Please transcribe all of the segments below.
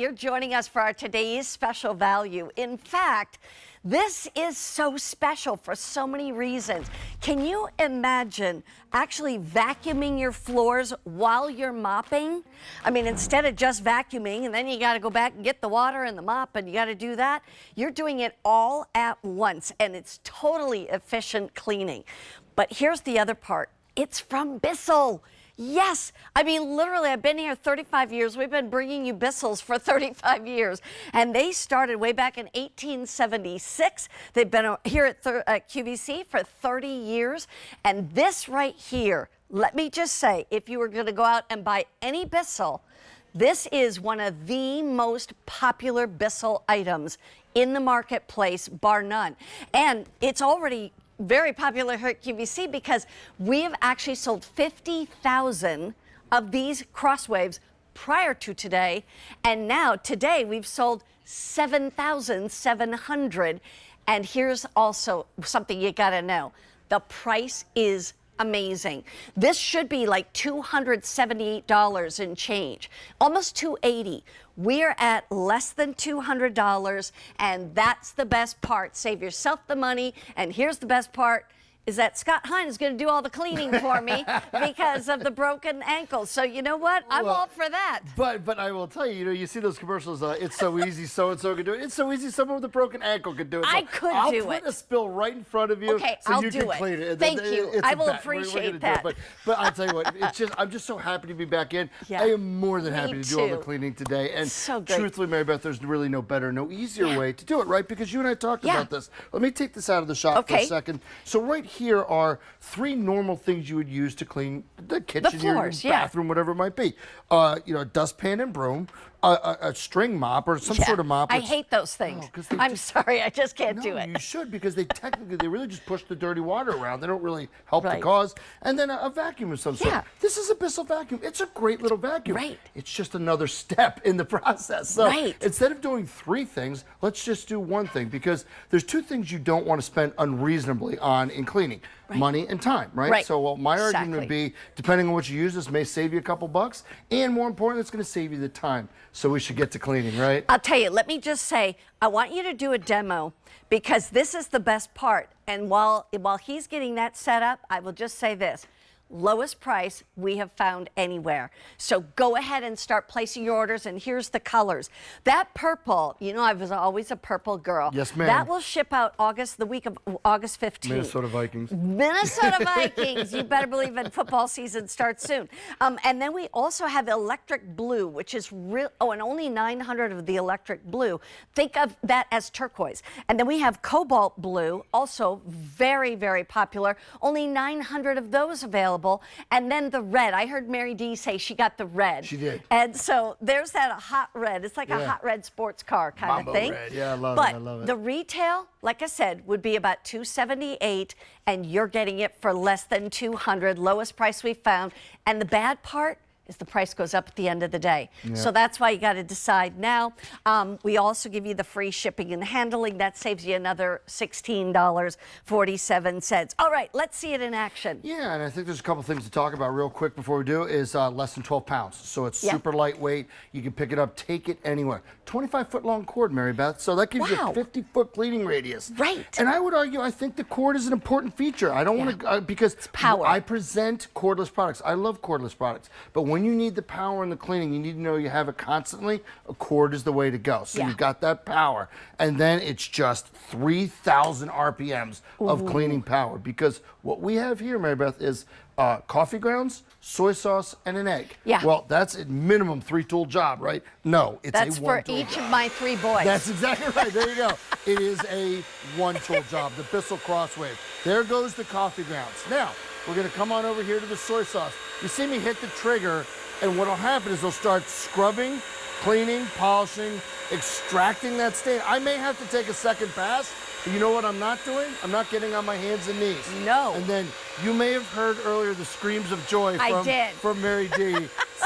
you're joining us for our today's special value. In fact, this is so special for so many reasons. Can you imagine actually vacuuming your floors while you're mopping? I mean, instead of just vacuuming and then you got to go back and get the water and the mop and you got to do that, you're doing it all at once and it's totally efficient cleaning. But here's the other part. It's from Bissell. Yes, I mean, literally, I've been here 35 years. We've been bringing you Bissells for 35 years. And they started way back in 1876. They've been here at QVC for 30 years. And this right here, let me just say, if you were going to go out and buy any Bissell, this is one of the most popular Bissell items in the marketplace, bar none. And it's already very popular here at QVC because we have actually sold 50,000 of these crosswaves prior to today, and now today we've sold 7,700. And here's also something you gotta know. The price is amazing. This should be like $278 and change, almost $280. We're at less than $200, and that's the best part. Save yourself the money, and here's the best part, is that Scott Hine is going to do all the cleaning for me because of the broken ankle. So you know what? I'm all for that. But I will tell you, you see those commercials, it's so easy, so-and-so can do it. It's so easy, someone with a broken ankle could do it. So I could do it. I'll put a spill right in front of you so you can clean it. Thank you. I will appreciate that. But I'll tell you what, I'm just so happy to be back in. Yeah. I am more than happy to do all the cleaning today. And so great. Truthfully, Mary Beth, there's really no better, no easier way to do it, right? Because you and I talked about this. Let me take this out of the shop for a second. So right here are 3 normal things you would use to clean the kitchen, floors, your bathroom, whatever it might be. A dustpan and broom, a string mop or some sort of mop. I hate those things. I'm sorry, I just can't do it. You should, because they really just push the dirty water around. They don't really help the cause. And then a vacuum of some sort. This is a Bissell vacuum. It's a great little vacuum. It's just another step in the process. So instead of doing 3 things, let's just do 1 thing, because there's 2 things you don't want to spend unreasonably on in cleaning. Money and time, right? So my argument would be, depending on what you use, this may save you a couple bucks, and more importantly, it's going to save you the time. So we should get to cleaning, right? I'll tell you, let me just say, I want you to do a demo because this is the best part. And while he's getting that set up, I will just say this. Lowest price we have found anywhere. So go ahead and start placing your orders, and here's the colors. That purple, I was always a purple girl. Yes, ma'am. That will ship out the week of August 15th. Minnesota Vikings. Minnesota Vikings. You better believe it. Football season starts soon. And then we also have electric blue, which is real. Oh, and only 900 of the electric blue. Think of that as turquoise. And then we have cobalt blue, also very, very popular. Only 900 of those available. And then the red. I heard Mary D say she got the red. She did. And so there's that hot red. It's like a hot red sports car kind of thing. Red. Yeah, I love it. But the retail, like I said, would be about $278, and you're getting it for less than $200. Lowest price we found. And the bad part is the price goes up at the end of the day. So that's why you got to decide now. We also give you the free shipping and handling. That saves you another $16.47. All right, let's see it in action. Yeah, and I think there's a couple things to talk about real quick before we do. Is less than 12 pounds. So it's super lightweight. You can pick it up, take it anywhere. 25-foot long cord, Mary Beth. So that gives you a 50-foot cleaning radius. Right. And I would argue, I think the cord is an important feature. I don't want to, because it's power. I present cordless products. I love cordless products. But when you need the power in the cleaning, you need to know you have it constantly. A cord is the way to go. So you've got that power. And then it's just 3,000 RPMs of cleaning power. Because what we have here, Mary Beth, is coffee grounds, soy sauce, and an egg. Well, that's at minimum 3-tool job, right? No, it's that's a 1-tool for each job. of my 3 boys. That's exactly right. There you go. It is a 1-tool job, the BISSELL CrossWave. There goes the coffee grounds. Now, we're going to come on over here to the soy sauce. You see me hit the trigger, and what will happen is they'll start scrubbing, cleaning, polishing, extracting that stain. I may have to take a second pass, but you know what I'm not doing? I'm not getting on my hands and knees. No. And then you may have heard earlier the screams of joy from Mary D.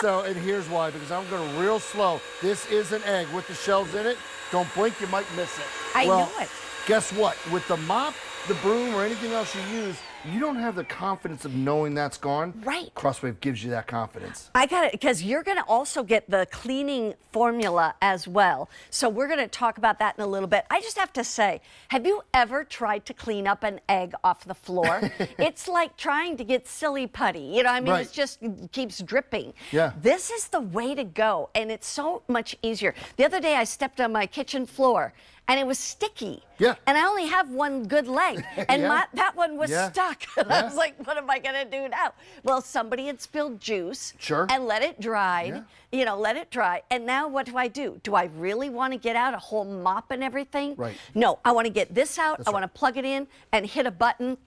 So, and here's why, because I'm going real slow. This is an egg with the shells in it. Don't blink, you might miss it. I know it. Guess what? With the mop, the broom, or anything else you use, you don't have the confidence of knowing that's gone. Right. CrossWave gives you that confidence. I got it, because you're going to also get the cleaning formula as well. So we're going to talk about that in a little bit. I just have to say, have you ever tried to clean up an egg off the floor? It's like trying to get silly putty. You know, I mean, Right. it just keeps dripping. Yeah. This is the way to go, and it's so much easier. The other day I stepped on my kitchen floor, and it was sticky. Yeah. And I only have one good leg, and Yeah. that one was Yeah. stuck. And I Yeah. was like, what am I going to do now? Well, somebody had spilled juice. Sure. And let it dry. Yeah. You know, let it dry. And now what do? Do I really want to get out a whole mop and everything? Right. No, I want to get this out. That's I want to plug it in and hit a button,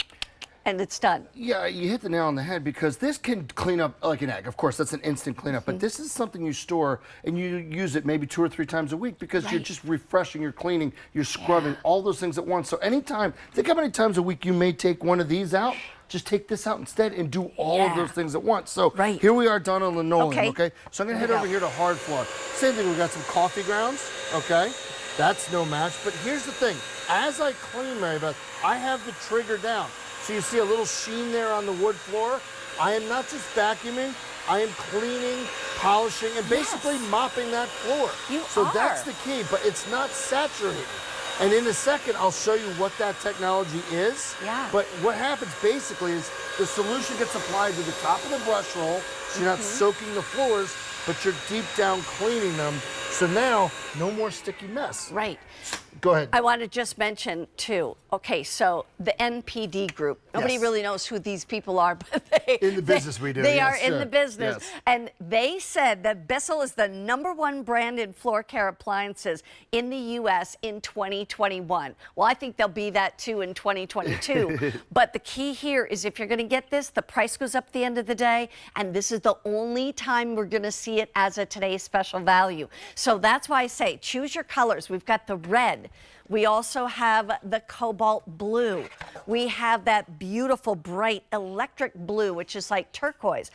and it's done. Yeah, you hit the nail on the head, because this can clean up like an egg. Of course, that's an instant cleanup, but this is something you store and you use it maybe 2 or 3 times a week, because you're just refreshing, you're cleaning, you're scrubbing, all those things at once. So anytime, think how many times a week you may take one of these out. Just take this out instead and do all of those things at once. So here we are done on linoleum, okay? So I'm gonna head over here to hard floor. Same thing, we got some coffee grounds, okay? That's no match, but here's the thing. As I clean, Mary Beth, I have the trigger down. So you see a little sheen there on the wood floor. I am not just vacuuming, I am cleaning, polishing, and basically mopping that floor. So that's the key, but it's not saturated. And in a second, I'll show you what that technology is. Yeah. But what happens basically is the solution gets applied to the top of the brush roll, so you're not soaking the floors, but you're deep down cleaning them. So now, no more sticky mess. Right. Go ahead. I want to just mention, too, okay, so the NPD group, nobody really knows who these people are, but in the business we do. They yes, are in the business. Yes. And they said that Bissell is the #1 brand in floor care appliances in the U.S. in 2021. Well, I think they'll be that, too, in 2022. But the key here is, if you're going to get this, the price goes up at the end of the day, and this is the only time we're going to see it as a today's special value. So that's why I say choose your colors. We've got the red. We also have the cobalt blue. We have that beautiful bright electric blue, which is like turquoise.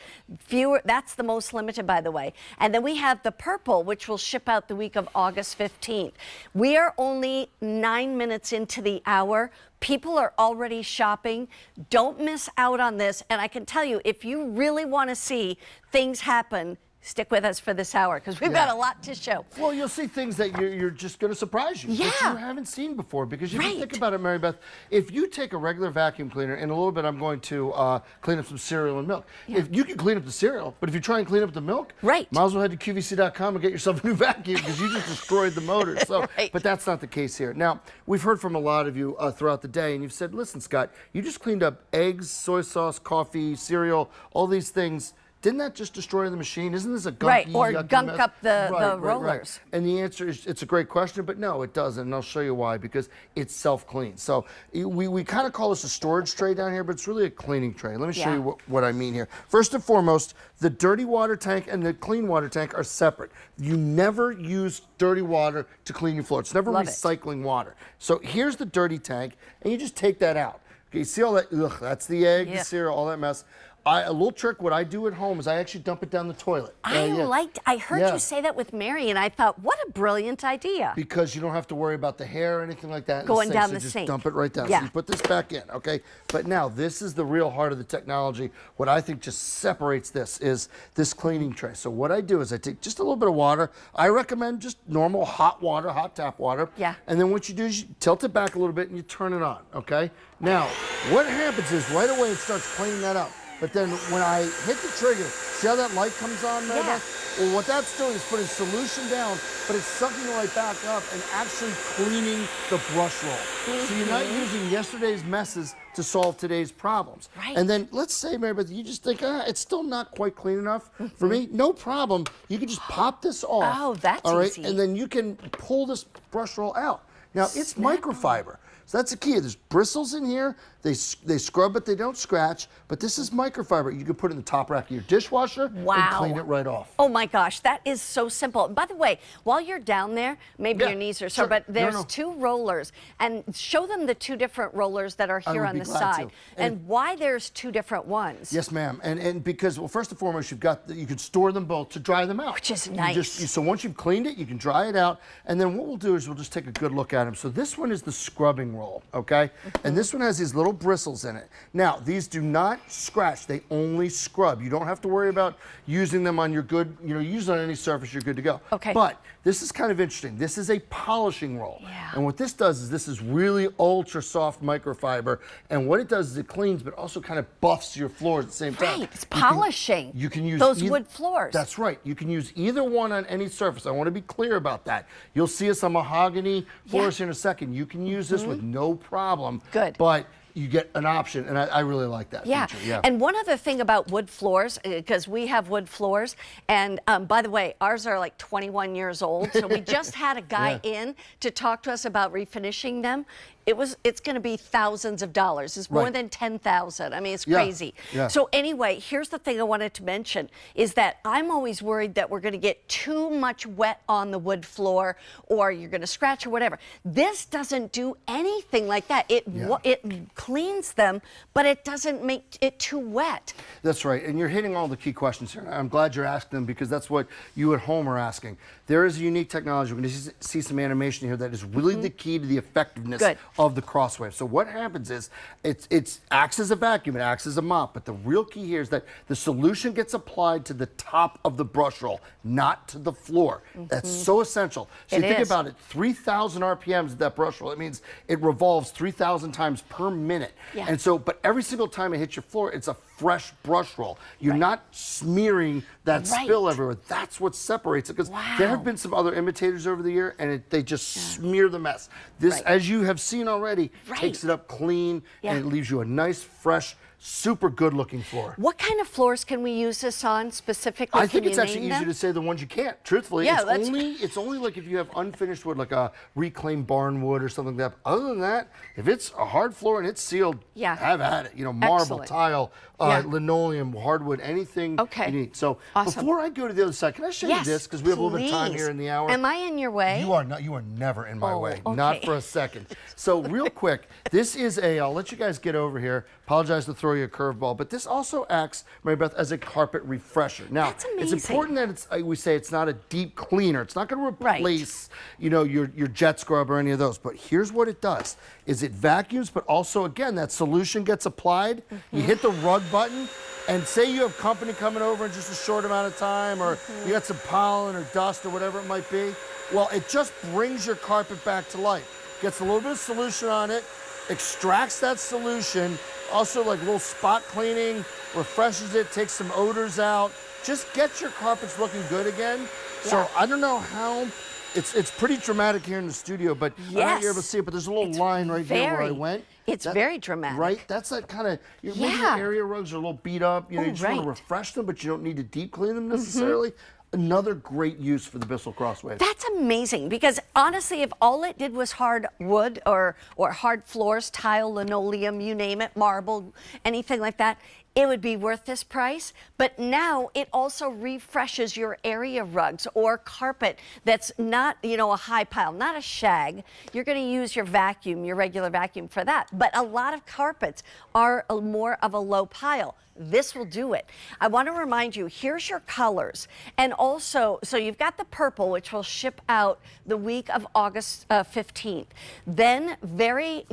That's the most limited, by the way. And then we have the purple, which will ship out the week of August 15th. We are only 9 minutes into the hour. People are already shopping. Don't miss out on this. And I can tell you, if you really want to see things happen, stick with us for this hour, because we've got a lot to show. Well, you'll see things that you're just going to surprise you, that you haven't seen before. Because you can think about it, Mary Beth, if you take a regular vacuum cleaner, in a little bit I'm going to clean up some cereal and milk. If you can clean up the cereal, but if you try and clean up the milk, might as well head to QVC.com and get yourself a new vacuum, because you just destroyed the motor. So, but that's not the case here. Now, we've heard from a lot of you throughout the day, and you've said, listen, Scott, you just cleaned up eggs, soy sauce, coffee, cereal, all these things. Didn't that just destroy the machine? Isn't this a gunky, or gunk mess? up the rollers? And the answer is, it's a great question, but no, it doesn't. And I'll show you why, because it's self-clean. So we kind of call this a storage tray down here, but it's really a cleaning tray. Let me show you what I mean here. First and foremost, the dirty water tank and the clean water tank are separate. You never use dirty water to clean your floor. It's never recycling water. So here's the dirty tank, and you just take that out. Okay, you see all that? Ugh, that's the egg, the cereal, all that mess. A little trick, what I do at home is I actually dump it down the toilet. I heard you say that with Mary, and I thought, what a brilliant idea. Because you don't have to worry about the hair or anything like that. Going down so the just sink. Dump it right down. So you put this back in, okay? But now, this is the real heart of the technology. What I think just separates this is this cleaning tray. So what I do is I take just a little bit of water. I recommend just normal hot water, hot tap water. And then what you do is you tilt it back a little bit and you turn it on, okay? Now, what happens is right away it starts cleaning that up. But then when I hit the trigger, see how that light comes on, Mary Beth? Well, what that's doing is putting solution down, but it's sucking the light back up and actually cleaning the brush roll. So you're not using yesterday's messes to solve today's problems. And then let's say, Mary Beth, you just think, it's still not quite clean enough for me. No problem. You can just pop this off. Oh, that's easy. And then you can pull this brush roll out. Now, it's microfiber. So that's the key. There's bristles in here. They scrub but they don't scratch. But this is microfiber. You can put it in the top rack of your dishwasher and clean it right off. Oh my gosh, that is so simple. By the way, while you're down there, maybe your knees are sore, but there's 2 rollers. And show them the 2 different rollers that are here on the side. And why there's 2 different ones. Yes, ma'am. And because, well, first and foremost, you can store them both to dry them out. Which is nice. So once you've cleaned it, you can dry it out. And then what we'll do is we'll just take a good look at them. So this one is the scrubbing roll. roll, okay? And this one has these little bristles in it. Now, these do not scratch, they only scrub. You don't have to worry about using them on your good, use it on any surface, you're good to go. Okay. But this is kind of interesting. This is a polishing roll. Yeah. And what this does is this is really ultra soft microfiber. And what it does is it cleans, but also kind of buffs your floors at the same time. Right, it's polishing. You can use those wood floors. That's right. You can use either one on any surface. I want to be clear about that. You'll see us on mahogany floors here in a second. You can use this with no problem. Good. But you get an option, and I really like that feature. Yeah. And one other thing about wood floors, because we have wood floors, and by the way, ours are like 21 years old, so we just had a guy in to talk to us about refinishing them. It's going to be thousands of dollars. It's more than 10,000. I mean, it's crazy. Yeah. So anyway, here's the thing I wanted to mention is that I'm always worried that we're going to get too much wet on the wood floor, or you're going to scratch or whatever. This doesn't do anything like that. It cleans them, but it doesn't make it too wet. That's right, and you're hitting all the key questions here. I'm glad you're asking them because that's what you at home are asking. There is a unique technology. We're going to see some animation here that is really the key to the effectiveness of the CrossWave. So what happens is it acts as a vacuum, it acts as a mop, but the real key here is that the solution gets applied to the top of the brush roll, not to the floor. That's so essential. So you think about it, 3,000 RPMs at that brush roll. It means it revolves 3,000 times per minute. And so, but every single time it hits your floor, it's a fresh brush roll. You're not smearing that spill everywhere. That's what separates it, because there have been some other imitators over the year, and they just smear the mess. This, as you have seen already, takes it up clean, and it leaves you a nice, fresh, super good looking floor. What kind of floors can we use this on specifically? I think it's actually easier to say the ones you can't. Truthfully, it's only like if you have unfinished wood, like a reclaimed barn wood or something like that. Other than that, if it's a hard floor and it's sealed, have at it. Marble, tile, linoleum, hardwood, anything you need. So before I go to the other side, can I show you this? Because we have a little bit of time here in the hour. Am I in your way? You are not. You are never in my way. Not for a second. So real quick, this is I'll let you guys get over here. Apologize to throw you a curveball, but this also acts, Mary Beth, as a carpet refresher. Now, it's important that we say it's not a deep cleaner. It's not going to replace, your jet scrub or any of those. But here's what it does: is it vacuums, but also again that solution gets applied. You hit the rug button, and say you have company coming over in just a short amount of time, or you got some pollen or dust or whatever it might be. Well, it just brings your carpet back to life. Gets a little bit of solution on it, extracts that solution. Also, like a little spot cleaning, refreshes it, takes some odors out. Just gets your carpets looking good again. So I don't know how, it's pretty dramatic here in the studio, but I don't know if you're able to see it, but there's a little line right here where I went. It's very dramatic. Right? That's that kind of, maybe your area rugs are a little beat up. You just want to refresh them, but you don't need to deep clean them necessarily. Another great use for the BISSELL CrossWave. That's amazing, because honestly, if all it did was hard wood or hard floors, tile, linoleum, you name it, marble, anything like that, it would be worth this price. But now it also refreshes your area rugs or carpet that's not, a high pile, not a shag. You're going to use your vacuum, your regular vacuum for that. But a lot of carpets are more of a low pile. This will do it. I want to remind you, here's your colors. And also, so you've got the purple, which will ship out the week of August 15th. Then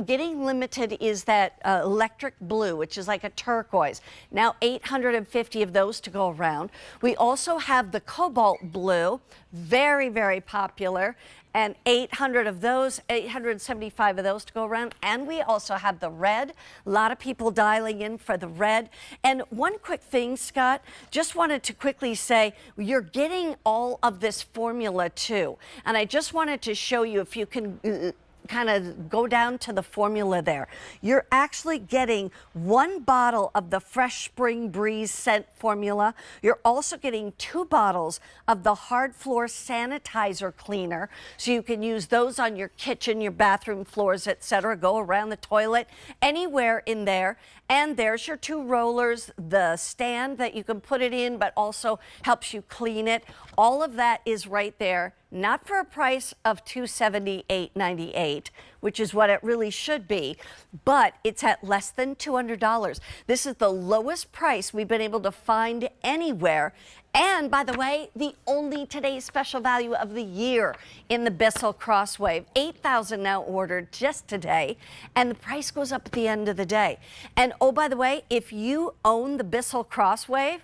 getting limited is that electric blue, which is like a turquoise. Now 850 of those to go around. We also have the cobalt blue, very, very popular. And 875 of those to go around. And we also have the red. A lot of people dialing in for the red. And one quick thing, Scott, just wanted to quickly say, you're getting all of this formula too. And I just wanted to show you, if you can kind of go down to the formula there. You're actually getting 1 bottle of the Fresh Spring Breeze scent formula. You're also getting 2 bottles of the Hard Floor Sanitizer Cleaner, so you can use those on your kitchen, your bathroom floors, etc. Go around the toilet, anywhere in there. And there's your 2 rollers, the stand that you can put it in, but also helps you clean it. All of that is right there. not for a price of $278.98, which is what it really should be, but it's at less than $200. This is the lowest price we've been able to find anywhere. And by the way, the only today's special value of the year in the BISSELL CrossWave. 8,000 now ordered just today, and the price goes up at the end of the day. And oh, by the way, if you own the BISSELL CrossWave,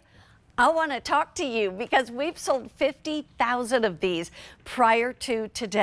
I want to talk to you because we've sold 50,000 of these prior to today.